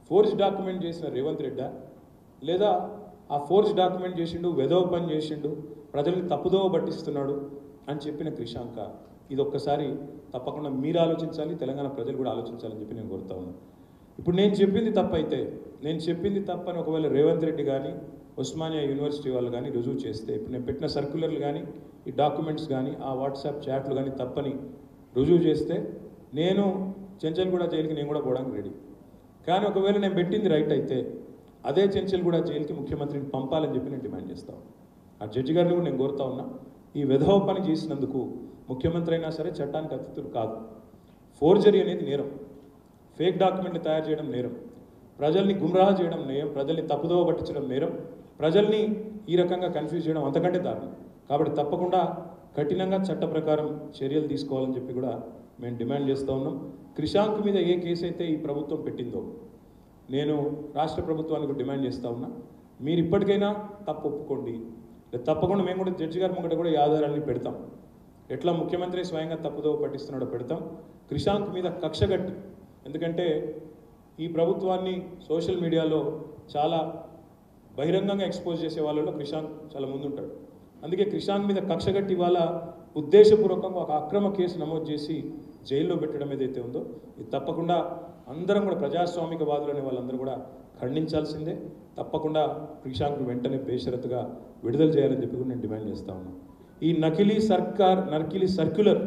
Forge document చేసిన రేవంత్ రెడ్డా లేదా ఆ ఫోర్జ్ డాక్యుమెంట్ చేసిండు, వెధవ పని చేసిండు, ప్రజల్ని తప్పుదోవ పట్టిస్తున్నాడు అని చెప్పిన క్రిషాంక, ఇది ఒక్కసారి తప్పకుండా మీరు ఆలోచించాలి, తెలంగాణ ప్రజలు కూడా ఆలోచించాలని చెప్పి నేను కోరుతా ఉన్నాను. ఇప్పుడు నేను చెప్పింది తప్పైతే, నేను చెప్పింది తప్పని ఒకవేళ రేవంత్ రెడ్డి కానీ ఉస్మానియా యూనివర్సిటీ వాళ్ళు కానీ రుజువు చేస్తే, ఇప్పుడు నేను పెట్టిన సర్క్యులర్లు కానీ ఈ డాక్యుమెంట్స్ కానీ ఆ వాట్సాప్ చాట్లు కానీ తప్పని రుజువు చేస్తే నేను చెంచల్గూడ జైలుకి నేను కూడా పోవడానికి రెడీ. కానీ ఒకవేళ నేను పెట్టింది రైట్ అయితే అదే చెంచల్గూడ జైలుకి ముఖ్యమంత్రిని పంపాలని చెప్పి నేను డిమాండ్ చేస్తాను. ఆ జడ్జి గారిని కూడా నేను కోరుతా ఉన్నా, ఈ విధవ పని చేసినందుకు ముఖ్యమంత్రి అయినా సరే చట్టానికి అతిథులు కాదు. ఫోర్జరీ అనేది నేరం, ఫేక్ డాక్యుమెంట్లు తయారు చేయడం నేరం, ప్రజల్ని గుమ్రాహ చేయడం నేరం, ప్రజల్ని తప్పుదోవ పట్టించడం నేరం, ప్రజల్ని ఈ రకంగా కన్ఫ్యూజ్ చేయడం అంతకంటే దారుణం. కాబట్టి తప్పకుండా కఠినంగా చట్ట ప్రకారం చర్యలు తీసుకోవాలని చెప్పి కూడా మేము డిమాండ్ చేస్తూ ఉన్నాం. క్రిషాంక్ మీద ఏ కేసు అయితే ఈ ప్రభుత్వం పెట్టిందో నేను రాష్ట్ర ప్రభుత్వానికి డిమాండ్ చేస్తూ ఉన్నా, మీరు ఇప్పటికైనా తప్పు ఒప్పుకోండి. తప్పకుండా మేము కూడా జడ్జి గారి ముంగట కూడా ఈ ఆధారాన్ని పెడతాం. ఎట్లా ముఖ్యమంత్రి స్వయంగా తప్పుదోవ పట్టిస్తున్నాడో పెడతాం. క్రిషాంక్ మీద కక్షగట్టి, ఎందుకంటే ఈ ప్రభుత్వాన్ని సోషల్ మీడియాలో చాలా బహిరంగంగా ఎక్స్పోజ్ చేసే వాళ్ళలో క్రిషాంక్ చాలా ముందుంటాడు. అందుకే క్రిషాంక్ మీద కక్షగట్టి వాళ్ళ ఉద్దేశపూర్వకంగా ఒక అక్రమ కేసు నమోదు చేసి జైల్లో పెట్టడం ఏదైతే ఉందో ఇది తప్పకుండా అందరం కూడా ప్రజాస్వామికవాదులు అనే వాళ్ళందరూ కూడా ఖండించాల్సిందే. తప్పకుండా క్రిషాంక్ను వెంటనే బేషరతుగా విడుదల చేయాలని చెప్పి కూడా నేను డిమాండ్ చేస్తా ఉన్నాను. ఈ నకిలీ సర్క్యులర్